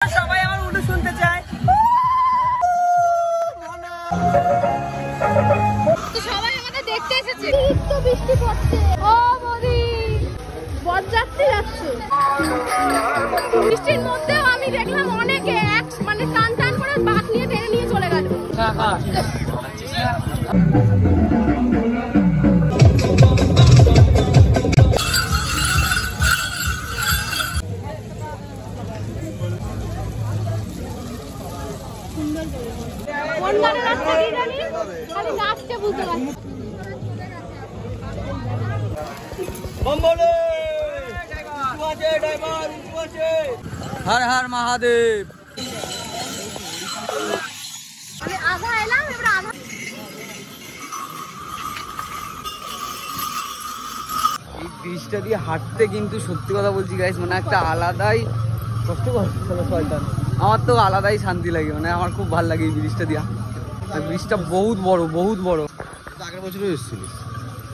সবাই আমার উল্টো শুনতে চায়। সবাই আমাদের দেখতে এসেছে। তো বৃষ্টি পড়ছে। ও মোদি বরযাত্রী যাচ্ছে বৃষ্টির মধ্যেও। আমি দেখলাম অনেকে মানে টান টান করে বাঁক নিয়ে টেনে নিয়ে চলে গেল। কোন গানের রাস্তা দিয়ে জানি খালি নাচতে বুঝতে পারছি। হর হর মহাদেব। আমি আধা এলাম, এবার আধা। এই ব্রিজটা দিয়ে হাঁটতে কিন্তু সত্যি কথা বলছি গাইস, মানে একটা আলাদাই কষ্টকর। আমার তো আলাদাই শান্তি লাগে, মানে আমার খুব ভালো লাগে এই ব্রিজটা দিয়ে। ব্রিজটা বহুত বড়, বহুত বড়। আগের বছরও এসেছিলিস?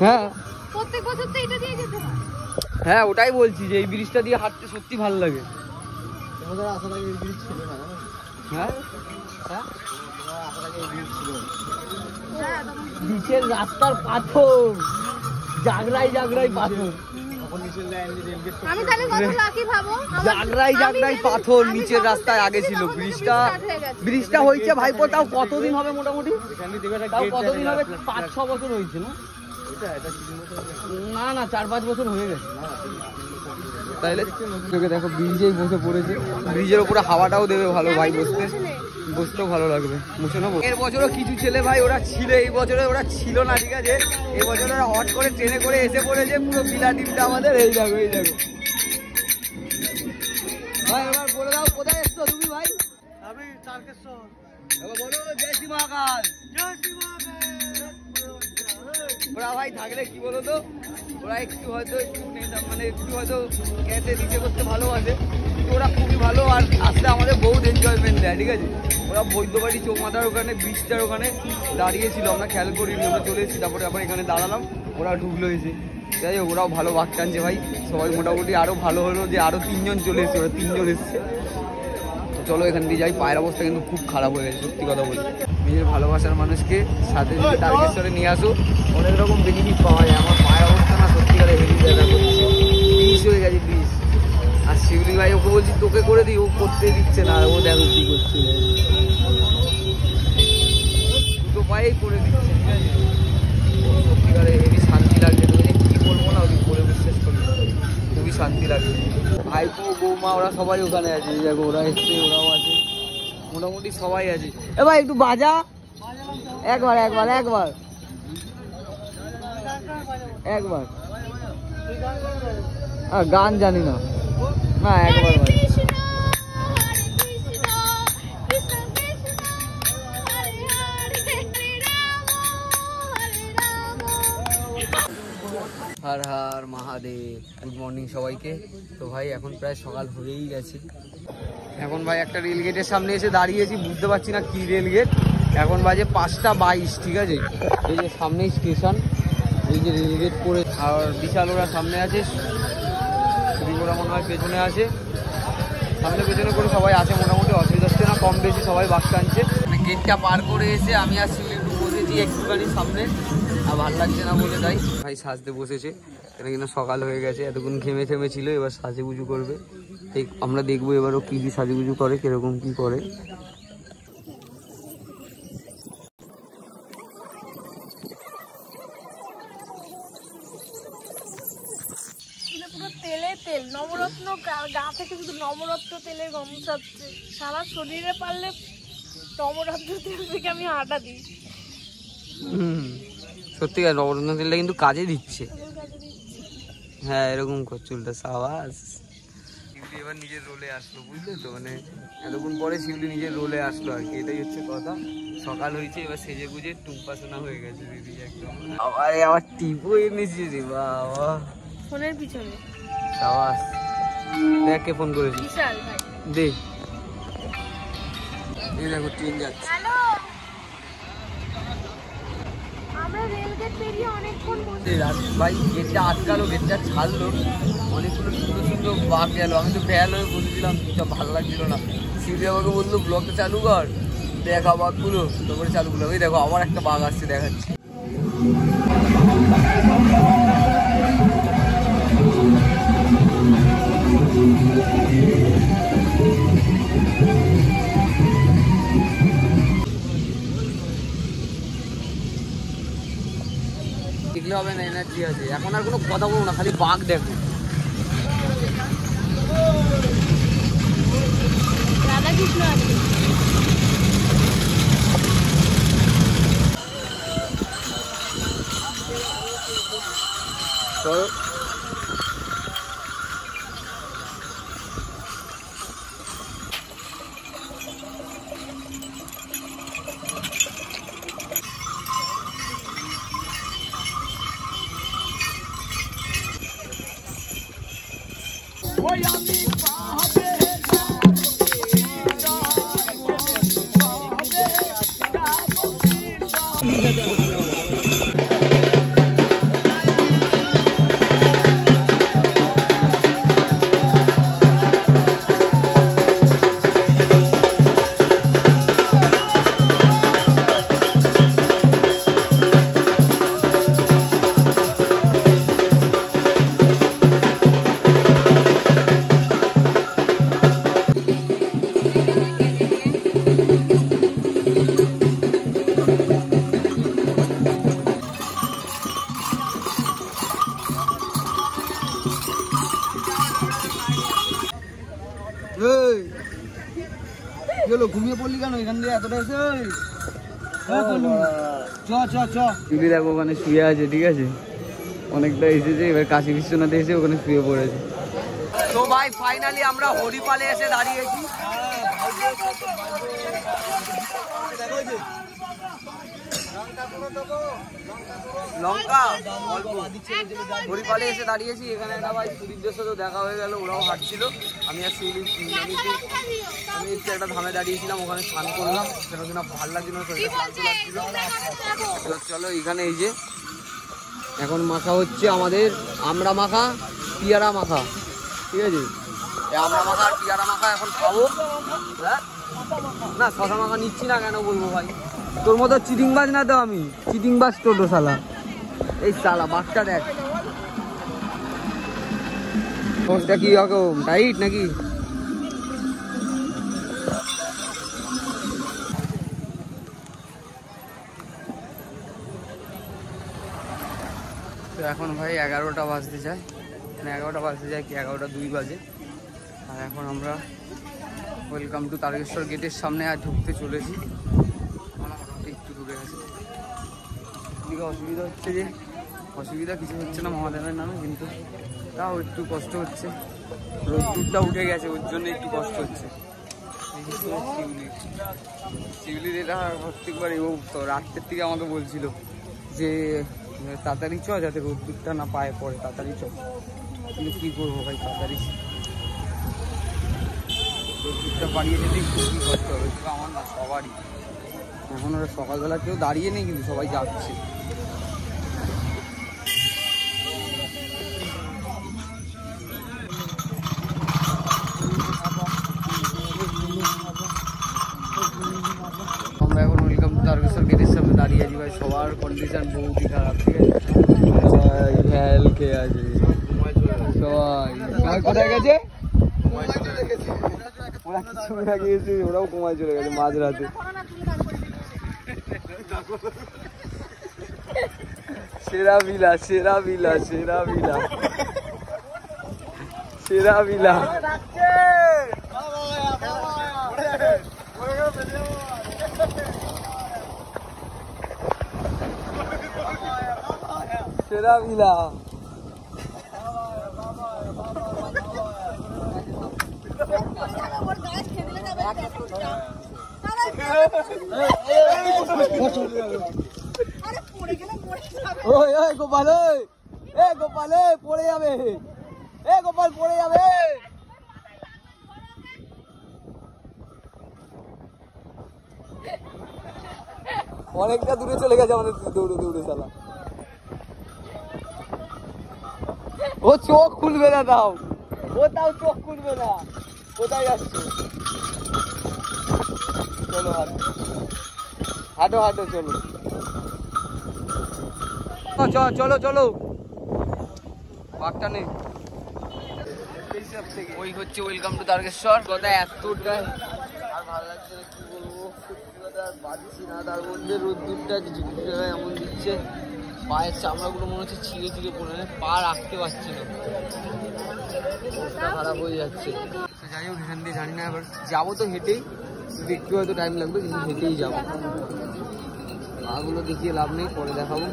হ্যাঁ প্রত্যেক বছর তো এটা দিয়ে যেতে হয়। হ্যাঁ, ওটাই বলছি যে এই ব্রিজটা দিয়ে হাঁটতে সত্যি ভালো লাগে। তোমাদের আসার আগে এই ব্রিজ ছিল না, জানো? হ্যাঁ, তোমার আসার আগে এই ব্রিজ ছিল না। নিচের রাস্তার পাথর, জাগরাই জাগরাই পাথর। তখন নিচের লাইন রেলগেট। আমি তাহলে কত লাকি ভাবো। জাগরাই জাগরাই পাথর নিচের রাস্তায় আগে ছিল। ব্রিজটা হয়েছে ভাইপো, তাও কতদিন হবে মোটামুটি? এখানে দেখবে একটা তাও গেট কতদিন হবে? জানি না। 5-6 বছর হয়েছে না? এটা 3 বছর হয়েছে। না না, 4-5 বছর হয়ে গেছে। না, তাইলে তোকে দেখো ব্রিজেই বসে পড়েছে। ব্রিজের উপরে হাওয়াটাও দেবে ভালো ভাই, বসতেও ভালো লাগবে। মুছে নেবো। এর বছরও কিছু ছেলে ভাই ওরা ছিল, এই বছরে ওরা ছিল না, ঠিক আছে? এই বছর ওরা হট করে ট্রেনে করে এসে পড়েছে, পুরো বিলা টিমটা আমাদের। এই দেখো, এই দেখো ভাই। এবার বলে দাও কোথায় এসছো তুমি ভাই? আমি তারকেশ্বর। এবার বলো জয় শ্রী মহাকাল। জয় শ্রী মহাকাল। ওরা ভাই থাকলে কি বলতো, ওরা একটু হয়তো মানে একটু হয়তো ক্যাটে দিতে করতে ভালোবাসে, কিন্তু ওরা খুবই ভালো। আর আসলে আমাদের বহুত এনজয়মেন্ট দেয়, ঠিক আছে? ওরা বৈদ্যবাড়ি চৌমাথার ওখানে ব্রিজটার ওখানে দাঁড়িয়েছিল, আমরা খেয়াল করিনি, আমরা চলে এসেছি। তারপরে আবার এখানে দাঁড়ালাম, ওরা ঢুকলো এসে। যাই হোক, ওরাও ভালো বাক টানছে ভাই। সবাই মোটামুটি আরও ভালো হলো যে আরও 3 জন চলে এসেছে, ওরা 3 জন এসছে। চলো এখান দিয়ে যাই। পায়ের অবস্থা কিন্তু খুব খারাপ হয়ে গেছে, সত্যি কথা বলি। নিজের ভালোবাসার মানুষকে সাথে যদি তারকেশ্বরে নিয়ে আসো, অনেক রকম বেনিফিট পাওয়া যায়। আমার পায়ের অবস্থা না সত্যিকারে হেভি জায়গা করছে, ব্রিজ হয়ে গেছে ব্রিজ। আর শিউলি ভাই ওকে বলছি তোকে করে দিই, ও করতে দিচ্ছে না। ও দেখো কি করছে, দুটো পায়েই করে দিচ্ছে, ঠিক আছে? সত্যিকারে হেভি শান্তি লাগছে। তোকে কি বলবো না, ওকে করে বিশ্বাস করি, খুবই শান্তি লাগছে। ভাইপো বৌমা ওরা সবাই ওখানে আছে, দেখো ওরা এসছে, ওরাও আছে, মোটামুটি সবাই আছে। এ ভাই একটু বাজা, একবার একবার একবার একবার। গান জানি না, না একবার ভাই। হর হর মহাদেব। গুড মর্নিং সবাইকে। তো ভাই এখন প্রায় সকাল হয়েই গেছে। এখন ভাই একটা রেল গেটের সামনে এসে দাঁড়িয়েছি, বুঝতে পারছি না কি রেল গেট। এখন বাজে 5টা 22, ঠিক আছে? এই যে সামনেই স্টেশন, এই যে রেল গেট করে। আর বিশাল ওরা সামনে আছে, ওরা মনে হয় পেছনে আছে। সামনে পেছনে করে সবাই আছে, মোটামুটি অসুবিধা হচ্ছে না, কম বেশি সবাই বাস টানছে। গেটটা পার করে এসে আমি আর শিউলি একটু বসেছি একটুখানি সামনে, আর ভালো লাগছে না বলে তাই ভাই সাজতে বসেছে। এটা কিন্তু সকাল হয়ে গেছে, এতক্ষণ ঘেমে থেমে ছিল, এবার সাজুগুজু করবে। আমরা দেখবো এবারও কি কি সাজুগুজু করে, কিরকম কি করে। পুরো তেলে তেল, নবরত্ন গা থেকে শুধু নবরত্ন তেলের গন্ধ ছাড়ছে। সারা শরীরে পারলে নবরত্ন তেল থেকে আমি আটা দিই। সত্যিকার নবরত্ন তেলটা কিন্তু কাজে দিচ্ছে। হ্যাঁ, এরকম কর চুলটা, সাবাস। শিউলি এবার নিজের রোলে আসলো, বুঝলে তো? মানে এতক্ষণ পরে শিউলি নিজের রোলে আসলো আর কি, এটাই হচ্ছে কথা। সকাল হয়েছে, এবার সেজে গুজে টুম্পাসোনা হয়ে গেছে দিদি একদম। আবার টিপও এনেছি রে বাবা, ফোনের পিছনে। সাবাস। দেখ কে ফোন করেছি, বিশাল ভাই। দে, এই দেখো ট্রেন যাচ্ছে। হ্যালো, আমরা রেলগেট পেরিয়ে অনেকক্ষণ বসে। ভাই গেটটা আটকালো, গেটটা ছাড়লো, অনেকগুলো সুন্দর সুন্দর বাঘ গেল। আমি তো বেয়াল হয়ে বসেছিলাম, ভালো লাগছিল না। শিউলি আমাকে বললো ব্লগটা চালু কর, দেখা বাঘগুলো, তারপরে চালু করলাম। এই দেখো আবার একটা বাঘ আসছে, দেখাচ্ছি। দেখলে হবে না, এনার্জি আছে। এখন আর কোনো কথা বলবো না, খালি বাঘ দেখো। রাধাকৃষ্ণ আছে। ঘুমিয়ে পড়লি কেন এখান দিয়ে এতটা এসে? চুলি দেখো ওখানে শুয়ে আছে, ঠিক আছে, অনেকটা এসেছে। এবার কাশী বিশ্বনাথে এসে ওখানে শুয়ে পড়েছে। তো ভাই ফাইনালি আমরা হরিপালে এসে দাঁড়িয়েছি। লঙ্কা হরিপালে এসে দাঁড়িয়েছি। এখানে একটা ভাই সুদীপদের সাথে দেখা হয়ে গেল, ওরাও হাঁটছিল। আমি আর শিউলি আমি একটু একটা ধামে দাঁড়িয়েছিলাম, ওখানে স্নান করলাম। সেটা কিনা ভালো লাগছিল, শরীরটা ক্লান্ত লাগছিল। চলো এখানে এই যে এখন মাখা হচ্ছে আমাদের আমড়া মাখা, পিয়ারা মাখা, ঠিক আছে। আমড়া মাখা আর পিয়ারা মাখা এখন খাবো। হ্যাঁ না, শশা মাখা নিচ্ছি না, কেন বলবো ভাই? তোর মতো চিটিংবাজ না তো আমি, চিটিংবাজ টোটো শালা। এই শালা বাঘটা দেখ, পোস্টটা কি রকম টাইট নাকি? তো এখন ভাই 11টা বাজতে যায়, মানে 11টা বাজতে যায় কি 11টা 2 বাজে। আর এখন আমরা ওয়েলকাম টু তারকেশ্বর গেটের সামনে আর ঢুকতে চলেছি। মোটামুটি একটু দূরে আছে। এদিকে অসুবিধা হচ্ছে যে, অসুবিধা কিছু হচ্ছে না মহাদেবের নামে, কিন্তু তাও একটু কষ্ট হচ্ছে। রোদ্দুরটা উঠে গেছে, ওর জন্য একটু কষ্ট হচ্ছে। শিউলির এটা প্রত্যেকবারই ও তো রাত্রের থেকে আমাকে বলছিল যে তাড়াতাড়ি চ, যাতে রোদ্দুরটা না পায়ে পড়ে, তাড়াতাড়ি চ। কিন্তু কী করবো ভাই, তাড়াতাড়ি রোদ্দুরটা পাড়িয়ে যেতে খুবই কষ্ট হবে। শুধু আমার না, সবারই। এখন ওরা সকালবেলা কেউ দাঁড়িয়ে নেই, কিন্তু সবাই যাচ্ছে। আমরা এখন ওয়েলকাম টু তারকেশ্বর গেটের সামনে দাঁড়িয়ে আছি ভাই। সবার কন্ডিশন বহুতই খারাপ, ঠিক আছে। সবাই হেল খেয়ে আছে, সবাই কোথায় গেছে? ওরা কিছু না গিয়েছে, ওরাও কমায় চলে গেছে মাঝরাতে। সেরা বিলা, সেরা বিলা, সেরা বিলা, সেরা বিলা। সেরা বিলা। গোপাল, গোপাল পড়ে যাবে, গোপাল পড়ে যাবে। অনেকটা দূরে চলে গেছে আমাদের, দৌড়ে দৌড়ে চালা। ও চোখ খুলবে না, তাও ও তাও চোখ খুলবে না। কোথায় যাচ্ছে? চলো হাঁটো হাঁটো চলো চলো চলো বাঘটা নেই। ওই হচ্ছে ওয়েলকাম টু তারকেশ্বর। কথা এতটা আর ভালো লাগছে না, কি বলবো, সত্যি কথা আর পাচ্ছি না। তার মধ্যে রোদ্দুরটা এমন দিচ্ছে, পায়ের চামড়াগুলো মনে হচ্ছে ছিঁড়ে ছিঁড়ে পড়ে, পা রাখতে পারছি না, অবস্থা খারাপ হয়ে যাচ্ছে। তো যাই হোক, এখান দিয়ে জানি না, এবার যাবো তো হেঁটেই, একটু হয়তো টাইম লাগবে, কিন্তু হেঁটেই যাবো। মাগুলো দেখিয়ে লাভ নেই, পরে দেখাবো।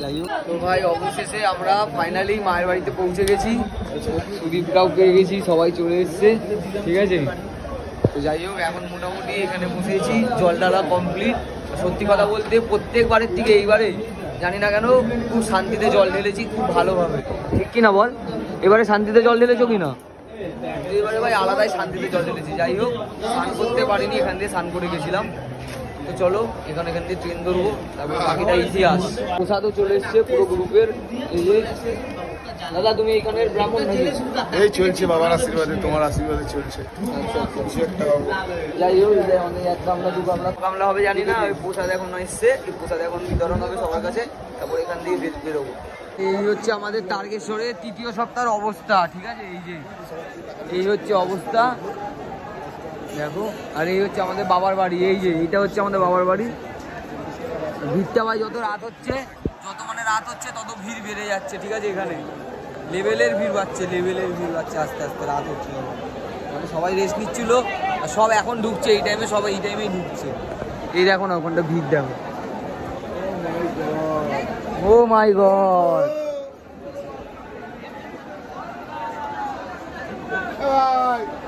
যাই হোক, তো ভাই অবশেষে আমরা ফাইনালি মায়ের বাড়িতে পৌঁছে গেছি, সুদীপটাও পেয়ে গেছি, সবাই চলে এসছে, ঠিক আছে। তো যাই হোক, এখন মোটামুটি এখানে বসেছি, জল ঢালা কমপ্লিট। সত্যি কথা বলতে প্রত্যেকবারের থেকে এইবারে জানি না কেন খুব শান্তিতে জল ঢেলেছি, খুব ভালোভাবে, ঠিক কিনা বল? এবারে শান্তিতে জল ঢেলেছো কিনা? এবারে ভাই আলাদাই শান্তিতে জল ঢেলেছি। যাই হোক, স্নান করতে পারিনি, এখান দিয়ে স্নান করে গেছিলাম। তো চলো এখান দিয়ে ট্রেন ধরবো, তারপর বাকিটা ইতিহাস। প্রসাদও চলে এসছে পুরো গ্রুপের। এই যে দাদা, তুমি এখানের ব্রাহ্মণ নাকি? এই চলছে বাবার আশীর্বাদে, তোমার আশীর্বাদে চলছে। যাই হোক, অনেক এক গামলা দু গামলা হবে জানি না, ওই প্রসাদ এখন এসছে, এই প্রসাদ এখন বিতরণ হবে সবার কাছে, তারপর এখান দিয়ে বেরোবো। এই হচ্ছে আমাদের তারকেশ্বরের তৃতীয় সপ্তাহের অবস্থা, ঠিক আছে। এই হচ্ছে অবস্থা দেখো। আর এই হচ্ছে আমাদের বাবার বাড়ি, এই যে এইটা হচ্ছে আমাদের বাবার বাড়ি। ভিড়টা ভাই যত রাত হচ্ছে তত ভিড় বেড়ে যাচ্ছে, ঠিক আছে। এখানে লেভেলের ভিড় বাড়ছে, আস্তে আস্তে রাত হচ্ছে, মানে সবাই রেস্ট নিচ্ছিল, আর সব এখন ঢুকছে এই টাইমে, সবাই এই টাইমেই ঢুকছে। এই দেখো না, ওখানটা ভিড় দেখো। ও মাই গড, Bye.